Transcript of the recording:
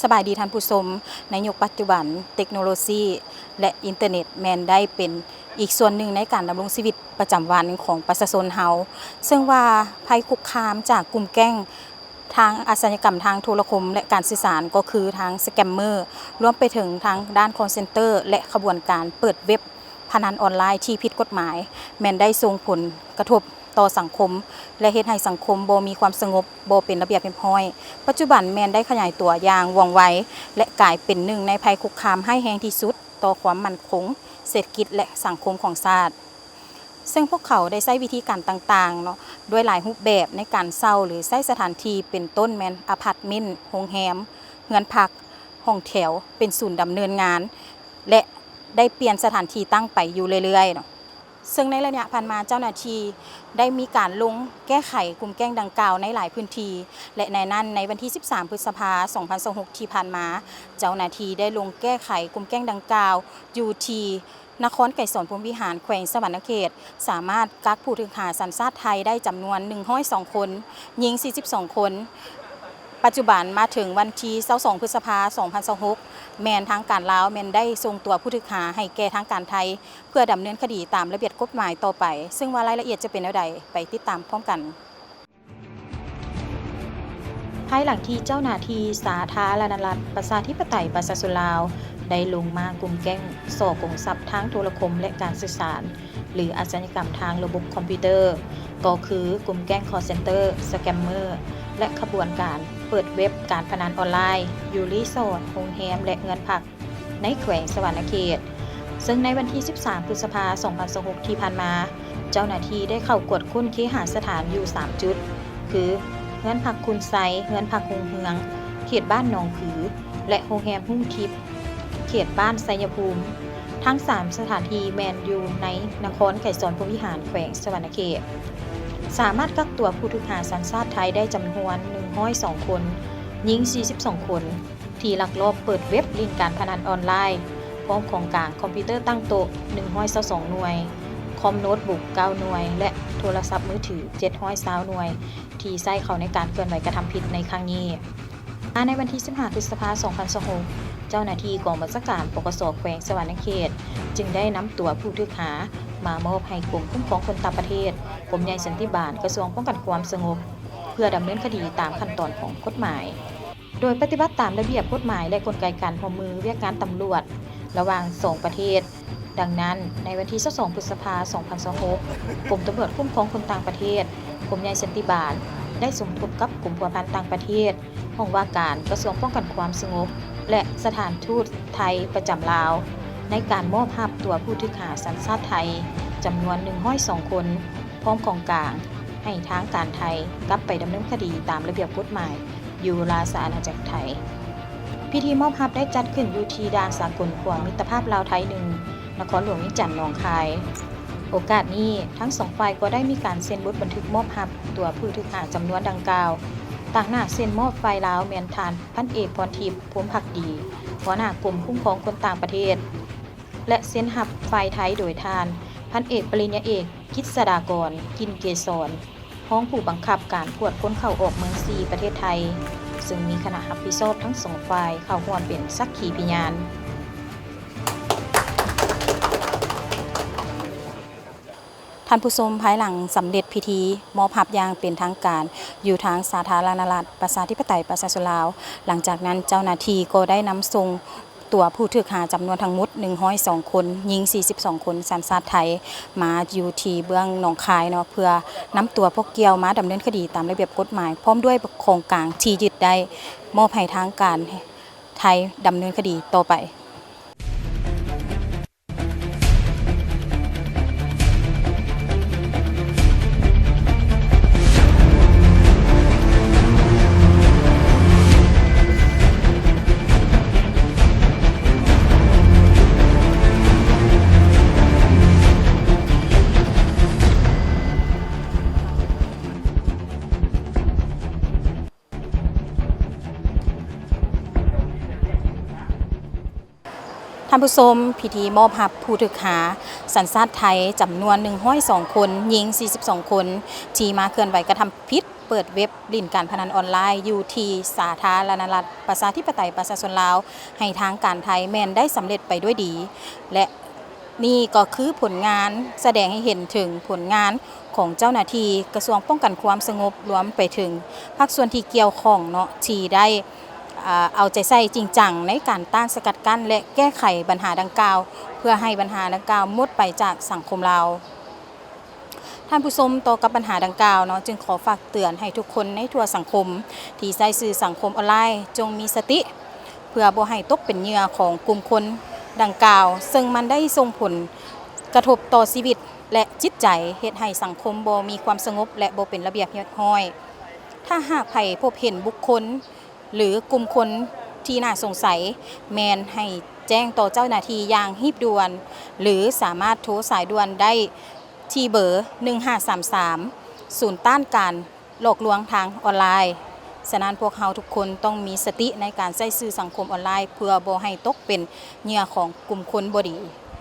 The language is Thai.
สบายดีท่านผู้ชมในยุคปัจจุบันเทคโนโลยีและอินเทอร์เน็ตแมนได้เป็นอีกส่วนหนึ่งในการดำรงชีวิตประจำวันของประชาชนเฮาซึ่งว่าภัยคุกคามจากกลุ่มแก๊งทางอาชญากรรมทางโทรคมและการสื่อสารก็คือทางสแกมเมอร์รวมไปถึงทางด้านคอลเซ็นเตอร์และขบวนการเปิดเว็บพนันออนไลน์ที่ผิดกฎหมายแมนได้ส่งผลกระทบต่อสังคมและเฮ็ดให้สังคมบ่มีความสงบบ่เป็นระเบียบเรียบร้อยปัจจุบันแมนได้ขยายตัวอย่างว่องไวและกลายเป็นหนึ่งในภัยคุกคามให้แรงที่สุดต่อความมั่นคงเศรษฐกิจและสังคมของชาติซึ่งพวกเขาได้ใช้วิธีการต่างๆเนาะด้วยหลายรูปแบบในการเช่าหรือใช้สถานที่เป็นต้นแมนอพาร์ตเมนต์โรงแรมเรือนพักห้องแถวเป็นศูนย์ดำเนินงานและได้เปลี่ยนสถานที่ตั้งไปอยู่เรื่อยๆเนาะซึ่งในระยะผ่านมาเจ้าหน้าที่ได้มีการลงแก้ไขกลุ่มแก๊งดังกล่าวในหลายพื้นที่และในนั้นในวันที่13พฤษภาคม2026ที่ผ่านมาเจ้าหน้าที่ได้ลงแก้ไขกลุ่มแก๊งดังกล่าวอยู่ที่นครไกรสอนพรหมวิหารแขวงสวรรณเขตสามารถกักผู้ถูกหาสัญชาติไทยได้จำนวน102คนหญิง42คนปัจจุบันมาถึงวันที่22พฤษภาคม2026แมนทางการลาวแมนได้ส่งตัวผู้ถูกหาให้แก่ทางการไทยเพื่อดำเนินคดีตามระเบียบกฎหมายต่อไปซึ่งว่ารายละเอียดจะเป็นอย่างไรไปติดตามพร้อมกันภายหลังที่เจ้าหน้าที่สาธารณรัฐประชาธิปไตยประชาชนลาวได้ลงมากลุ่มแก๊งส่อกงทรัพย์ทางโทรคมและการสื่อสารหรืออาชญากรรมทางระบบคอมพิวเตอร์ก็คือกลุ่มแก๊งคอลเซ็นเตอร์สแกมเมอร์และขบวนการเปิดเว็บการพนันออนไลน์อยู่รีสอร์ทโรงแรมและเงินพักในแขวงสวรรณเขตซึ่งในวันที่13พฤษภาคม2026ที่ผ่านมาเจ้าหน้าที่ได้เข้ากวดค้นเคหสถานอยู่3จุดคือเงินพักคุณไซเงินพักคงเฮืองเขตบ้านหนองผือและโรงแรมหุ้งทิพย์เขตบ้านไซยภูมิทั้ง3สถานที่แมนอยู่ในนครไกรสอนพรหมวิหารแขวงสวรรณเขตสามารถกักตัวผู้ถูกหาสัญชาติไทยได้จำนวน102คนหญิง42คนที่ลักลอบเปิดเว็บลินการพนันออนไลน์พร้อมของกลางคอมพิวเตอร์ตั้งโต๊ะ122หน่วยคอมโน้ตบุ๊ก9หน่วยและโทรศัพท์มือถือ720หน่วยที่ใช้เข้าในการเคลื่อนไหวกระทำผิดในครั้งนี้ในวันที่15พฤษภาคม2026เจ้าหน้าที่กองบัญชาการปกส.แขวงสวรรณเขตจึงได้นำตัวผู้ถูกหามามอบให้กรมคุ้มครองคนต่างประเทศกรมใหญ่สันติบาลกระทรวงป้องกันความสงบเพื่อดำเนินคดีตามขั้นตอนของกฎหมายโดยปฏิบัติตามระเบียบกฎหมายและกลไกการร่วมมือเวียกงานตำรวจระหว่าง2ประเทศดังนั้นในวันที่22พฤษภาคม2026กรมตำรวจคุ้มครองคนต่างประเทศกรมใหญ่สันติบาลได้สมทบกับกรมพัวพันต่างประเทศห้องว่าการกระทรวงป้องกันความสงบและสถานทูตไทยประจำลาวในการมอบรับตัวผู้ถูกหาสัญชาติไทยจำนวน102คนพร้อมของกลางให้ทางการไทยกลับไปดำเนินคดีตามระเบียบกฎหมายอยู่ราชอาณาจักรไทยพิธีมอบรับได้จัดขึ้นอยู่ที่ด่านสากลขวงมิตรภาพลาวไทย1นครหลวงวิจันทร์หนองคายโอกาสนี้ทั้งสองฝ่ายก็ได้มีการเซ็นบันทึกมอบรับตัวผู้ถูกหาจำนวนดังกล่าวต่างหน้าเซ็นมอบฝ่ายลาวแมนทานพันเอกพรทิพย์พรหมภักดีหัวหน้ากรมคุ้มครองคนต่างประเทศและเซ็นรับฝ่ายไทยโดยทานพันเอกปริญญาเอกกฤษฎากรกินเกษรห้องผู้บังคับการตรวจคนเข้าออกเมือง4ประเทศไทยซึ่งมีคณะรับผิดชอบทั้งสองฝ่ายเข้าร่วมเป็นสักขีพยานท่านผู้ชมภายหลังสำเร็จพิธีมอบรับอย่างเป็นทางการอยู่ทางสาธารณรัฐประชาธิปไตยประชาชนลาวหลังจากนั้นเจ้าหน้าที่ก็ได้นำส่งตัวผู้ถูกหาจำนวนทั้งหมด102คนหญิง42คนสัญชาติไทยมาอยู่ที่เบื้องหนองคายเนาะเพื่อนำตัวพวกเกี่ยวมาดำเนินคดีตามระเบียบกฎหมายพร้อมด้วยของกลางที่ยึดได้มอบให้ทางการไทยดำเนินคดีต่อไปท่านผู้ชมพิธีมอบรับผู้ถูกหาสัญชาติไทยจำนวน102คนหญิง42คนที่มาเคลื่อนไหวกระทำผิด เปิดเว็บลิ่นการพนันออนไลน์อยู่ที่สาธารณรัฐประชาธิปไตยประชาชนลาวให้ทางการไทยแม่นได้สำเร็จไปด้วยดี และนี่ก็คือผลงานแสดงให้เห็นถึงผลงานของเจ้าหน้าที่กระทรวงป้องกันความสงบรวมไปถึงภาคส่วนที่เกี่ยวข้องเนาะที่ได้เอาใจใส่จริงจังในการต้านสกัดกั้นและแก้ไขปัญหาดังกล่าวเพื่อให้ปัญหาดังกล่าวหมดไปจากสังคมเราท่านผู้ชมต่อกับปัญหาดังกล่าวเนาะจึงขอฝากเตือนให้ทุกคนในทั่วสังคมที่ใช้สื่อสังคมออนไลน์จงมีสติเพื่อบ่ให้ตกเป็นเหยื่อของกลุ่มคนดังกล่าวซึ่งมันได้ส่งผลกระทบต่อชีวิตและจิตใจเฮ็ดให้สังคมบ่มีความสงบและบ่เป็นระเบียบเรียบร้อยถ้าหากไผพบเห็นบุคคลหรือกลุ่มคนที่น่าสงสัยแมนให้แจ้งต่อเจ้าหน้าที่อย่างรีบด่วนหรือสามารถโทรสายด่วนได้ที่เบอร์ 1533 ศูนย์ต้านการหลอกลวงทางออนไลน์ฉะนั้นพวกเราทุกคนต้องมีสติในการใช้สื่อสังคมออนไลน์เพื่อบ่ให้ตกเป็นเหยื่อของกลุ่มคนบ่ดี